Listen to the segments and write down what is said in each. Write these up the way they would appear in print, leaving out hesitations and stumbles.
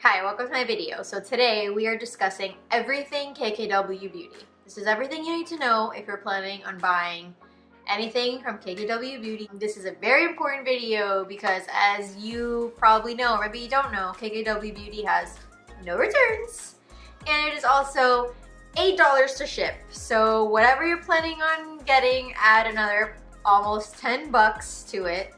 Hi, welcome to my video. So today we are discussing everything KKW Beauty. This is everything you need to know if you're planning on buying anything from KKW Beauty. This is a very important video because, as you probably know, or maybe you don't know, KKW Beauty has no returns and it is also $8 to ship. So whatever you're planning on getting, add another almost 10 bucks to it.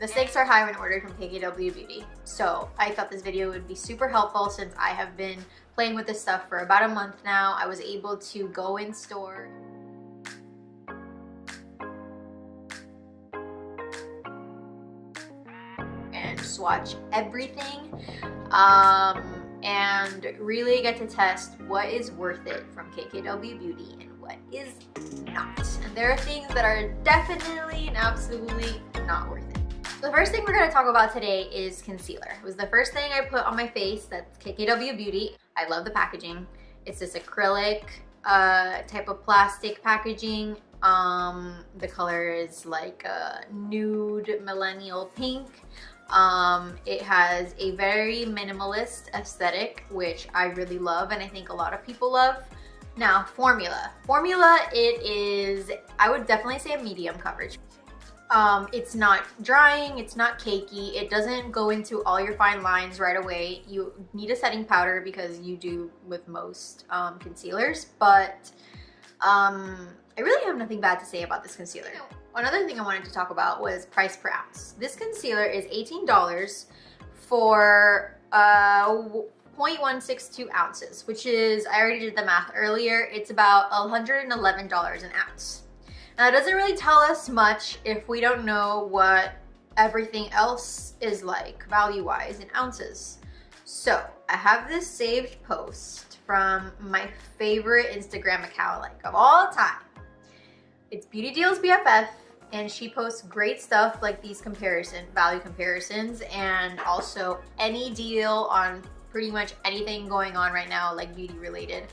The stakes are high when ordered from KKW Beauty. So I thought this video would be super helpful since I have been playing with this stuff for about a month now. I was able to go in store and swatch everything and really get to test what is worth it from KKW Beauty and what is not. And there are things that are definitely and absolutely not worth it. The first thing we're going to talk about today is concealer. It was the first thing I put on my face. That's KKW Beauty. I love the packaging. It's this acrylic type of plastic packaging. The color is like a nude millennial pink. It has a very minimalist aesthetic, which I really love and I think a lot of people love. Now, formula. Formula, it is, I would definitely say, a medium coverage. It's not drying, it's not cakey, it doesn't go into all your fine lines right away. You need a setting powder because you do with most concealers, but I really have nothing bad to say about this concealer. Another thing I wanted to talk about was price per ounce. This concealer is $18 for 0.162 ounces, which is, I already did the math earlier, it's about $111 an ounce. Now, it doesn't really tell us much if we don't know what everything else is like value-wise in ounces. So I have this saved post from my favorite Instagram account, like, of all time. It's Beauty Deals BFF, and she posts great stuff like these value comparisons, and also any deal on pretty much anything going on right now, like beauty related.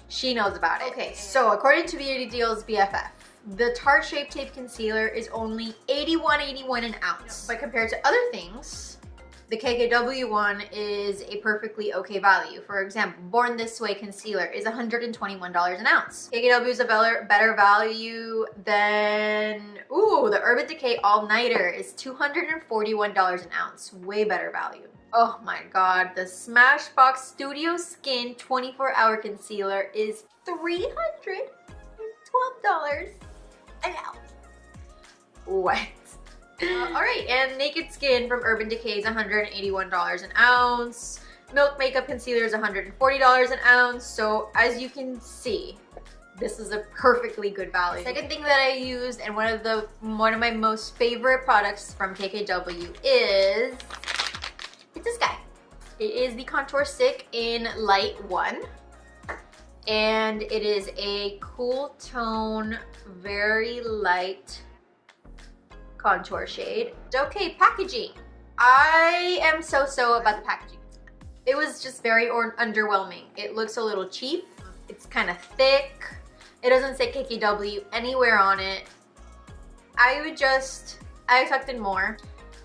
She knows about it. Okay, so according to Beauty Deals BFF, the Tarte Shape Tape Concealer is only $81.81 an ounce. But compared to other things, the KKW one is a perfectly okay value. For example, Born This Way Concealer is $121 an ounce. KKW is a better value than, the Urban Decay All Nighter is $241 an ounce. Way better value. Oh my god, the Smashbox Studio Skin 24-Hour Concealer is $312 an ounce. What? Alright, and Naked Skin from Urban Decay is $181 an ounce. Milk Makeup Concealer is $140 an ounce. So as you can see, this is a perfectly good value. Second thing that I used, and one of my most favorite products from KKW is this guy. It is the Contour Stick in Light 1. And it is a cool tone, very light contour shade. Okay, packaging. I am so about the packaging. It was just very underwhelming. It looks a little cheap. It's kind of thick. It doesn't say KKW anywhere on it. I expected more,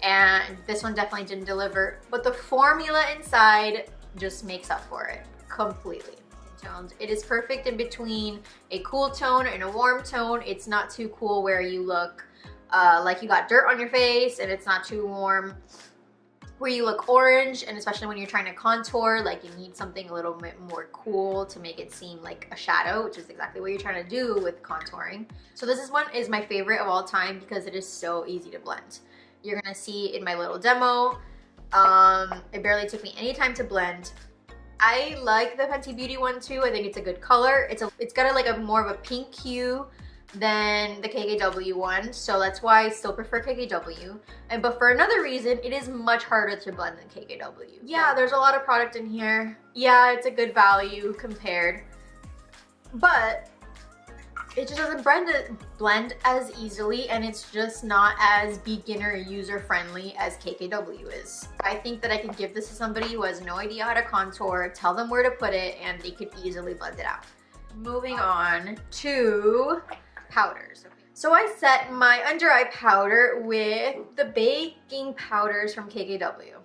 and this one definitely didn't deliver. But the formula inside just makes up for it completely. It is perfect in between a cool tone and a warm tone. It's not too cool where you look like you got dirt on your face, and it's not too warm where you look orange, and especially when you're trying to contour, like you need something a little bit more cool to make it seem like a shadow, which is exactly what you're trying to do with contouring. So this one is my favorite of all time because it is so easy to blend. You're gonna see in my little demo, it barely took me any time to blend. I like the Fenty Beauty one too. I think it's a good color. It's got like a more of a pink hue than the KKW one, so that's why I still prefer KKW. But for another reason, it is much harder to blend than KKW. Yeah, there's a lot of product in here. Yeah, it's a good value compared, but it just doesn't blend as easily, and it's just not as beginner user friendly as KKW is. I think that I could give this to somebody who has no idea how to contour, tell them where to put it, and they could easily blend it out. Moving on to powders. So I set my under eye powder with the baking powders from KKW.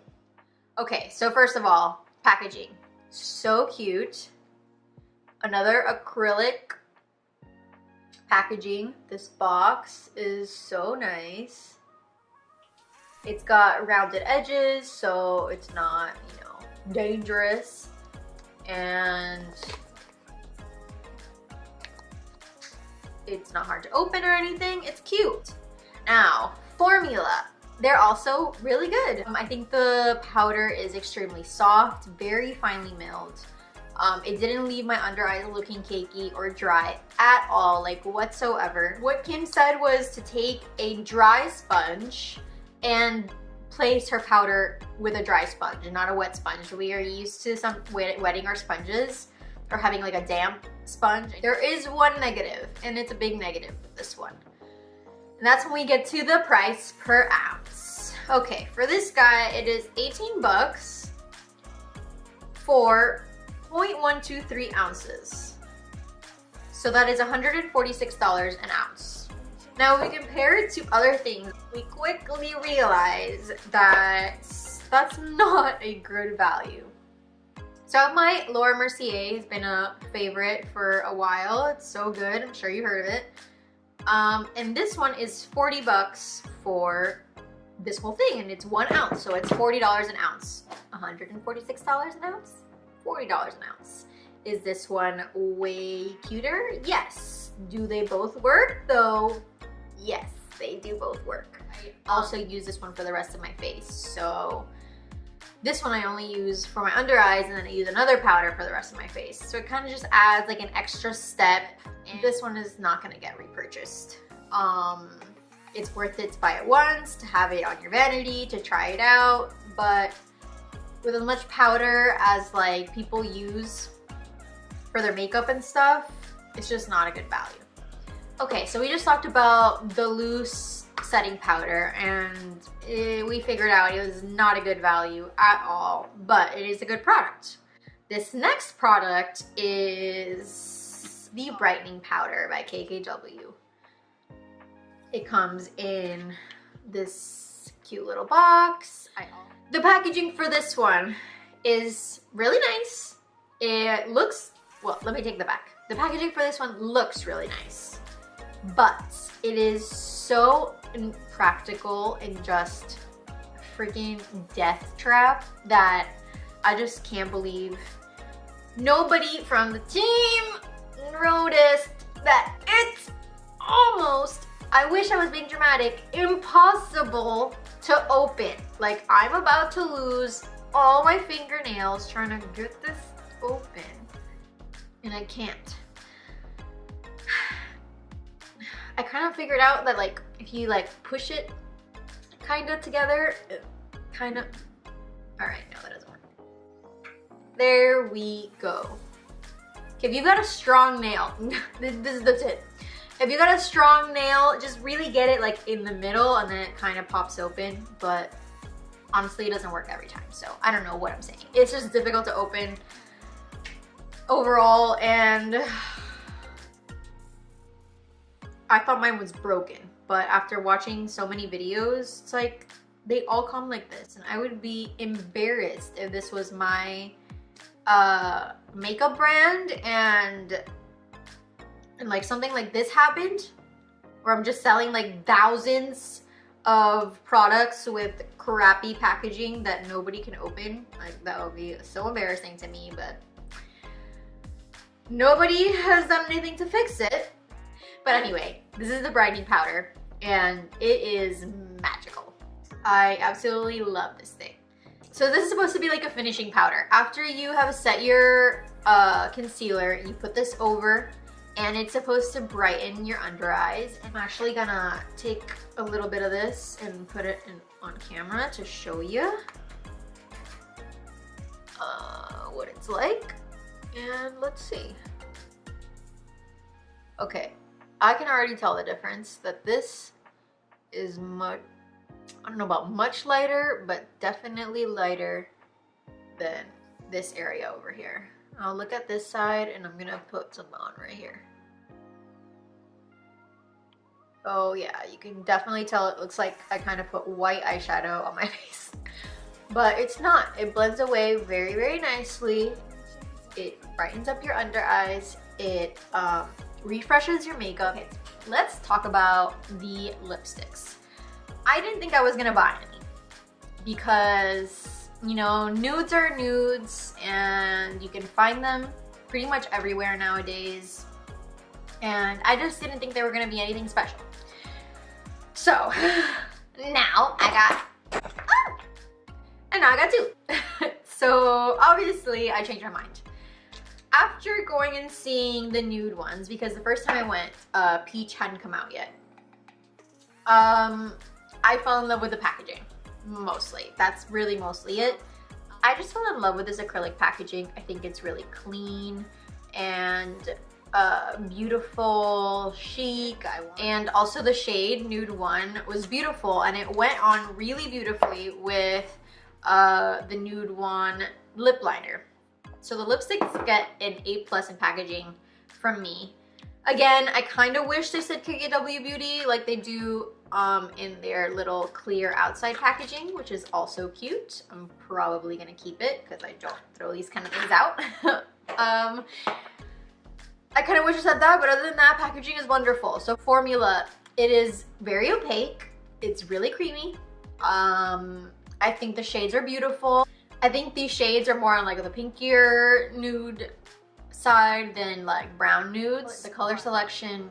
Okay, so first of all, Packaging, so cute. Another acrylic packaging. This box is so nice. It's got rounded edges, so it's not, you know, dangerous. And it's not hard to open or anything. It's cute. Now, formula. They're also really good. I think the powder is extremely soft, very finely milled. It didn't leave my under eyes looking cakey or dry at all, like whatsoever. What Kim said was to take a dry sponge and place her powder with a dry sponge and not a wet sponge. We are used to some wetting our sponges or having like a damp sponge. There is one negative, and it's a big negative with this one. And that's when we get to the price per ounce. Okay, for this guy, it is 18 bucks for 0.123 ounces. So that is $146 an ounce. Now, if we compare it to other things, we quickly realize that that's not a good value. So my Laura Mercier has been a favorite for a while. It's so good. I'm sure you heard of it. And this one is 40 bucks for this whole thing, and it's 1 ounce, so it's $40 an ounce. $146 an ounce? $40 an ounce. Is this one way cuter? Yes. Do they both work though? Yes, they do both work. I also use this one for the rest of my face, so this one I only use for my under eyes, and then I use another powder for the rest of my face. So it kind of just adds like an extra step. And this one is not gonna get repurchased. It's worth it to buy it once, to have it on your vanity, to try it out, but with as much powder as like people use for their makeup and stuff, it's just not a good value. Okay, so we just talked about the loose setting powder, and we figured out it was not a good value at all, but it is a good product. This next product is the brightening powder by KKW. It comes in this cute little box. The packaging for this one is really nice. It looks, well, let me take the back. The packaging for this one looks really nice, but it is so impractical and just a freaking death trap that I just can't believe nobody from the team noticed that it's almost, I wish I was being dramatic, impossible to open. Like, I'm about to lose all my fingernails trying to get this open, and I can't. I kind of figured out that like if you like push it kind of together, kind of, all right, no, that doesn't work. There we go. Okay, if you've got a strong nail, this is the tip. If you got a strong nail, just really get it like in the middle, and then it kind of pops open, but honestly, it doesn't work every time, so I don't know what I'm saying. It's just difficult to open overall, and I thought mine was broken, but after watching so many videos, it's like they all come like this, and I would be embarrassed if this was my makeup brand and like something like this happened, where I'm just selling like thousands of products with crappy packaging that nobody can open. Like, that would be so embarrassing to me, but nobody has done anything to fix it. But anyway, this is the brightening powder, and it is magical. I absolutely love this thing. So this is supposed to be like a finishing powder. After you have set your concealer, you put this over, and it's supposed to brighten your under eyes. I'm actually gonna take a little bit of this and put it on camera to show you what it's like. And let's see. Okay, I can already tell the difference that this is much, I don't know about much lighter, but definitely lighter than this area over here. I'll look at this side, and I'm gonna put some on right here. Oh yeah, you can definitely tell it looks like I kind of put white eyeshadow on my face. but it's not. It blends away very, very nicely. It brightens up your under eyes. It refreshes your makeup. Okay, let's talk about the lipsticks. I didn't think I was gonna buy any because, you know, nudes are nudes and you can find them pretty much everywhere nowadays. And I just didn't think they were gonna be anything special. So now I got two. So obviously I changed my mind. After going and seeing the nude ones, because the first time I went, Peach hadn't come out yet. I fell in love with the packaging, mostly. That's really mostly it. I just fell in love with this acrylic packaging. I think it's really clean and beautiful, chic, and also the shade Nude 1 was beautiful, and it went on really beautifully with the Nude 1 lip liner. So the lipsticks get an A+ in packaging from me. Again, I kind of wish they said KKW Beauty like they do in their little clear outside packaging, which is also cute. I'm probably gonna keep it because I don't throw these kind of things out. I kind of wish I said that, but other than that, packaging is wonderful. So formula, it is very opaque. It's really creamy. I think the shades are beautiful. I think these shades are more on like the pinkier nude side than like brown nudes. The color selection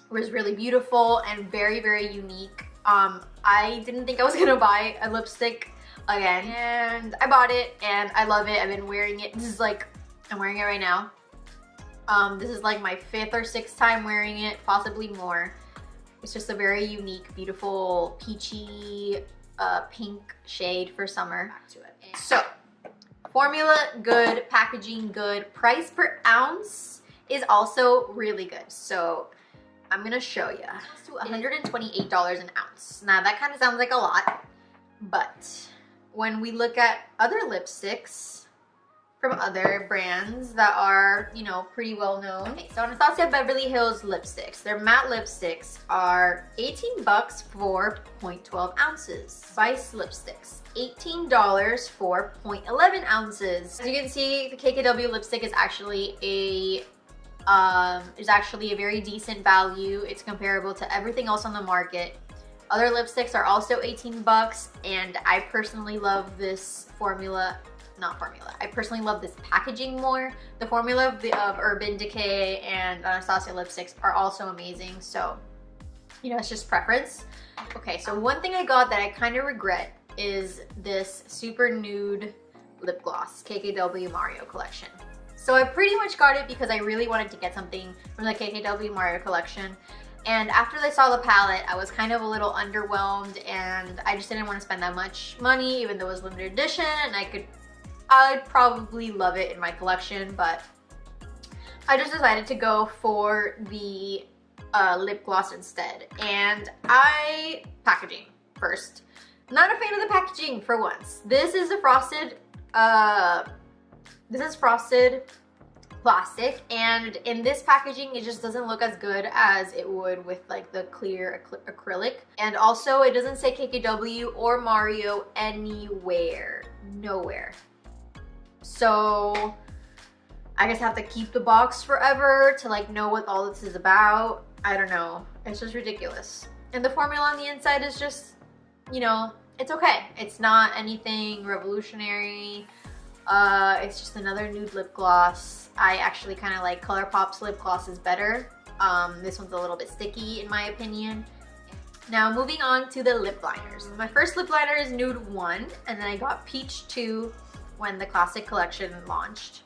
was really beautiful and very, very unique. I didn't think I was gonna buy a lipstick again, and I bought it and I love it. I've been wearing it. This is like, I'm wearing it right now. This is like my 5th or 6th time wearing it, possibly more. It's just a very unique, beautiful, peachy, pink shade for summer. Back to it. So, formula good, packaging good, price per ounce is also really good. So, I'm gonna show you. It's $128 an ounce. Now, that kind of sounds like a lot, but when we look at other lipsticks from other brands that are, you know, pretty well known. Okay, so Anastasia Beverly Hills lipsticks. Their matte lipsticks are 18 bucks for 0.12 ounces. Spice lipsticks, $18 for 0.11 ounces. As you can see, the KKW lipstick is actually a very decent value. It's comparable to everything else on the market. Other lipsticks are also 18 bucks, and I personally love this formula. I personally love this packaging more. The formula of Urban Decay and Anastasia lipsticks are also amazing. So, you know, it's just preference. Okay, so one thing I got that I kind of regret is this super nude lip gloss, KKW Mario collection. So I pretty much got it because I really wanted to get something from the KKW Mario collection. And after I saw the palette, I was kind of a little underwhelmed, and I just didn't want to spend that much money, even though it was limited edition, and I'd probably love it in my collection, but I just decided to go for the lip gloss instead. And packaging first. Not a fan of the packaging for once. This is a frosted plastic, and in this packaging it just doesn't look as good as it would with like the clear acrylic. And also it doesn't say KKW or Mario anywhere, nowhere. So I guess I have to keep the box forever to like know what all this is about. I don't know, it's just ridiculous. And the formula on the inside is just, you know, it's okay. It's not anything revolutionary. It's just another nude lip gloss. I actually kind of like ColourPop's lip glosses better. This one's a little bit sticky in my opinion. Now moving on to the lip liners. My first lip liner is Nude 1, and then I got Peach 2 when the classic collection launched.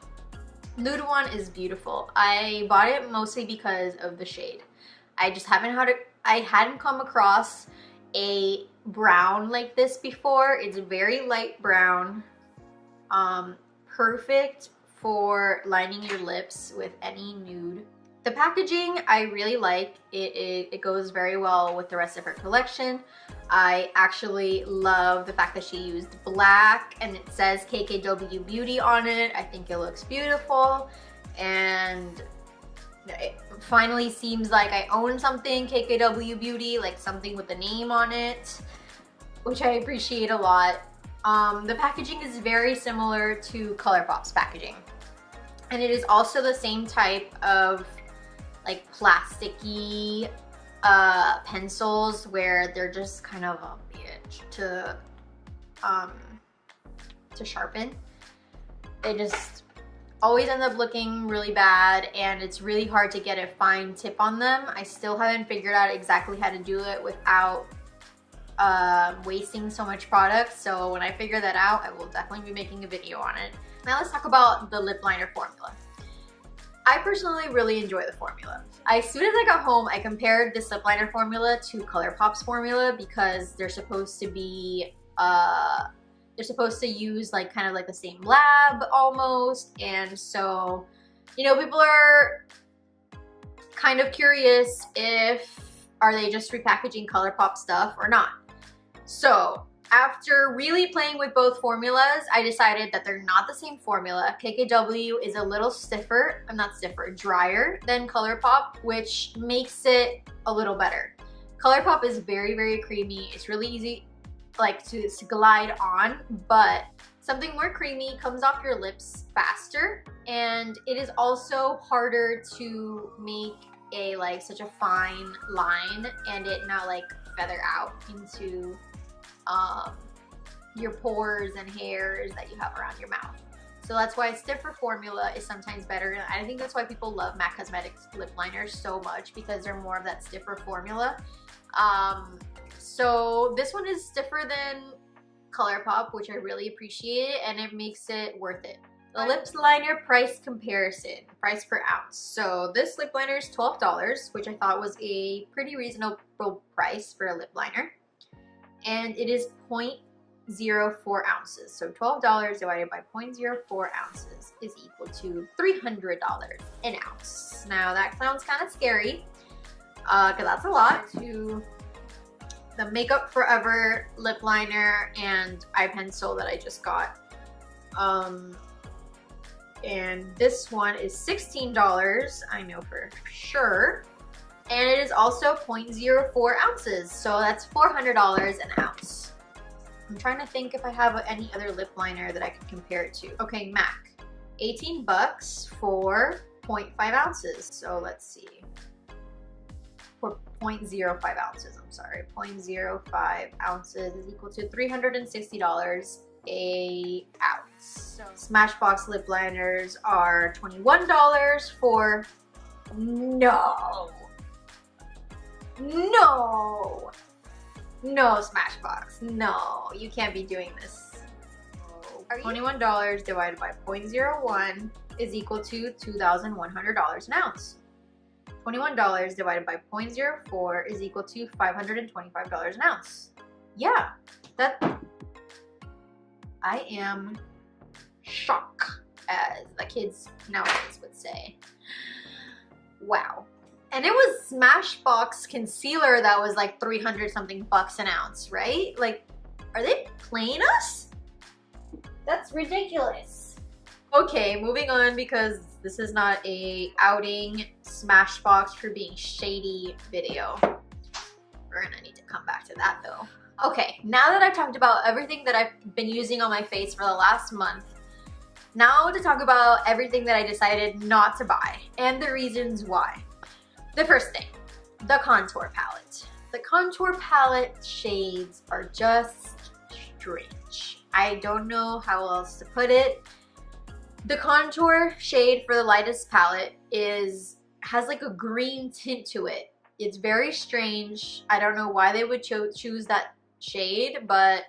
Nude 1 is beautiful. I bought it mostly because of the shade. I hadn't come across a brown like this before. It's very light brown. Perfect for lining your lips with any nude. The packaging I really like. It goes very well with the rest of her collection. I actually love the fact that she used black and it says KKW Beauty on it. I think it looks beautiful, and it finally seems like I own something KKW Beauty, like something with the name on it, which I appreciate a lot. The packaging is very similar to ColourPop's packaging. And it is also the same type of like plasticky pencils where they're just kind of a bitch to sharpen. They just always end up looking really bad, and it's really hard to get a fine tip on them. I still haven't figured out exactly how to do it without wasting so much product. So when I figure that out, I will definitely be making a video on it. Now let's talk about the lip liner formula. I personally really enjoy the formula. As soon as I got home, I compared this lip liner formula to ColourPop's formula because they're supposed to be, they're supposed to use like kind of like the same lab almost. And so, you know, people are kind of curious if, are they just repackaging ColourPop stuff or not? So after really playing with both formulas, I decided that they're not the same formula. KKW is a little stiffer, not stiffer, drier than ColourPop, which makes it a little better. ColourPop is very, very creamy. It's really easy like to glide on, but something more creamy comes off your lips faster, and it is also harder to make a like such a fine line and it not like feather out into your pores and hairs that you have around your mouth. So that's why stiffer formula is sometimes better. And I think that's why people love MAC Cosmetics lip liners so much, because they're more of that stiffer formula. So this one is stiffer than ColourPop, which I really appreciate, and it makes it worth it. The lip liner price comparison, price per ounce. So this lip liner is $12, which I thought was a pretty reasonable price for a lip liner. And it is 0.04 ounces. So $12 divided by 0.04 ounces is equal to $300 an ounce. Now that sounds kind of scary, because that's a lot. To the Makeup Forever lip liner and eye pencil that I just got. And this one is $16, I know for sure. And it is also 0.04 ounces, so that's $400 an ounce. I'm trying to think if I have any other lip liner that I could compare it to. Okay, MAC, 18 bucks for 0.5 ounces. So let's see, for 0.05 ounces, I'm sorry, 0.05 ounces is equal to $360 a ounce. So Smashbox lip liners are $21 for, no Smashbox, no, you can't be doing this. $21 divided by 0.01 is equal to $2,100 an ounce. $21 divided by 0.04 is equal to $525 an ounce. Yeah, that, I am shocked, as the kids nowadays would say. Wow. And it was Smashbox concealer that was like 300 something bucks an ounce, right? Like, are they playing us? That's ridiculous. Okay, moving on, because this is not a outing Smashbox for being shady video. We're gonna need to come back to that though. Okay, now that I've talked about everything that I've been using on my face for the last month, now to talk about everything that I decided not to buy and the reasons why. The first thing, the contour palette. The contour palette shades are just strange. I don't know how else to put it. The contour shade for the lightest palette has like a green tint to it. It's very strange. I don't know why they would choose that shade, but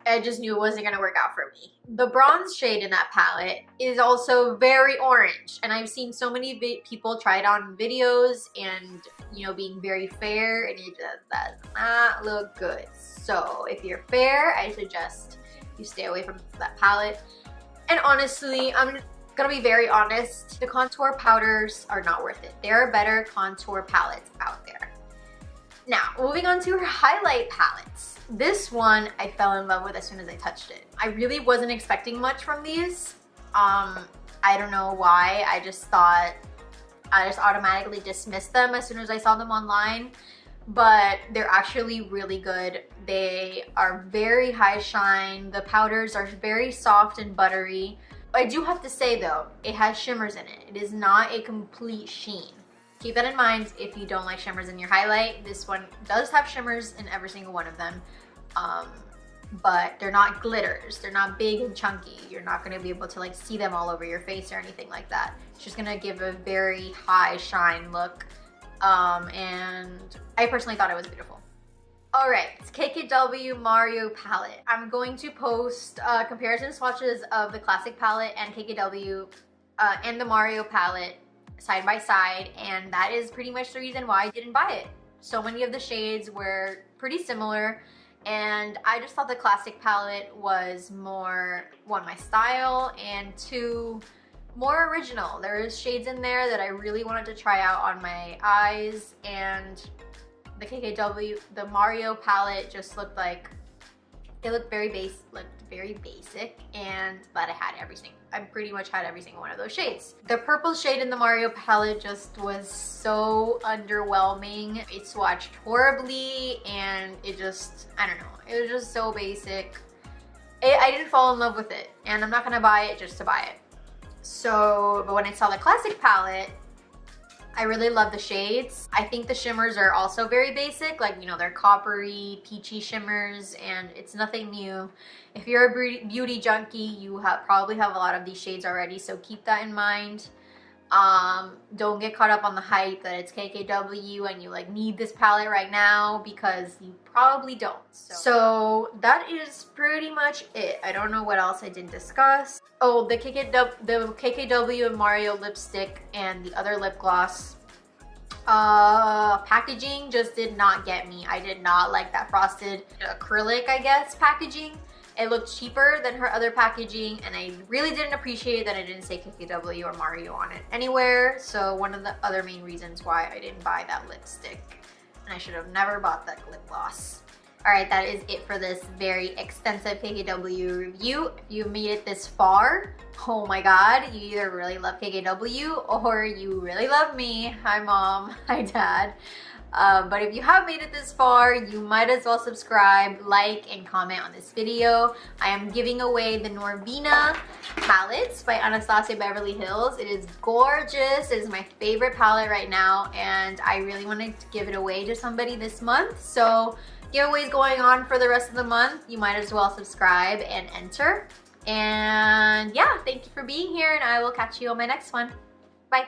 I just knew it wasn't gonna work out for me. The bronze shade in that palette is also very orange, and I've seen so many people try it on videos and, you know, being very fair, and it just does not look good. So if you're fair, I suggest you stay away from that palette. And honestly, I'm gonna be very honest, the contour powders are not worth it. There are better contour palettes out there. Now, moving on to her highlight palettes. This one I fell in love with as soon as I touched it. I really wasn't expecting much from these. I don't know why. I just automatically dismissed them as soon as I saw them online. but they're actually really good. They are very high shine. The powders are very soft and buttery. I do have to say though, it has shimmers in it. It is not a complete sheen. Keep that in mind if you don't like shimmers in your highlight. This one does have shimmers in every single one of them. But they're not glitters. They're not big and chunky. You're not gonna be able to like see them all over your face or anything like that. It's just gonna give a very high shine look. And I personally thought it was beautiful. All right, KKW Mario palette. I'm going to post comparison swatches of the classic palette and KKW and the Mario palette side by side, and that is pretty much the reason why I didn't buy it. So many of the shades were pretty similar, and I just thought the classic palette was more, one, my style, and two, more original. There is shades in there that I really wanted to try out on my eyes, and the KKW, the Mario palette just looked like, it looked very basic, and but I pretty much had every single one of those shades. The purple shade in the Mario palette just was so underwhelming. It swatched horribly, and it just, I don't know, it was just so basic. I didn't fall in love with it, and I'm not gonna buy it just to buy it. So, but when I saw the classic palette, I really love the shades. I think the shimmers are also very basic, like, you know, they're coppery, peachy shimmers, and it's nothing new. If you're a beauty junkie, you probably have a lot of these shades already, so keep that in mind. Don't get caught up on the hype that it's KKW and you like need this palette right now, because you probably don't. So that is pretty much it. I don't know what else I didn't discuss. Oh, the KKW and Mario lipstick and the other lip gloss packaging just did not get me. I did not like that frosted acrylic, I guess, packaging. It looked cheaper than her other packaging, and I really didn't appreciate that I didn't say KKW or Mario on it anywhere. So one of the other main reasons why I didn't buy that lipstick, and I should have never bought that lip gloss. All right, that is it for this very extensive KKW review. If you made it this far, oh my God, you either really love KKW or you really love me. Hi Mom, hi Dad. But if you have made it this far, you might as well subscribe, like, and comment on this video. I am giving away the Norvina palettes by Anastasia Beverly Hills. It is gorgeous. It is my favorite palette right now, and I really wanted to give it away to somebody this month. So giveaways going on for the rest of the month. You might as well subscribe and enter. And yeah, thank you for being here, and I will catch you on my next one. Bye.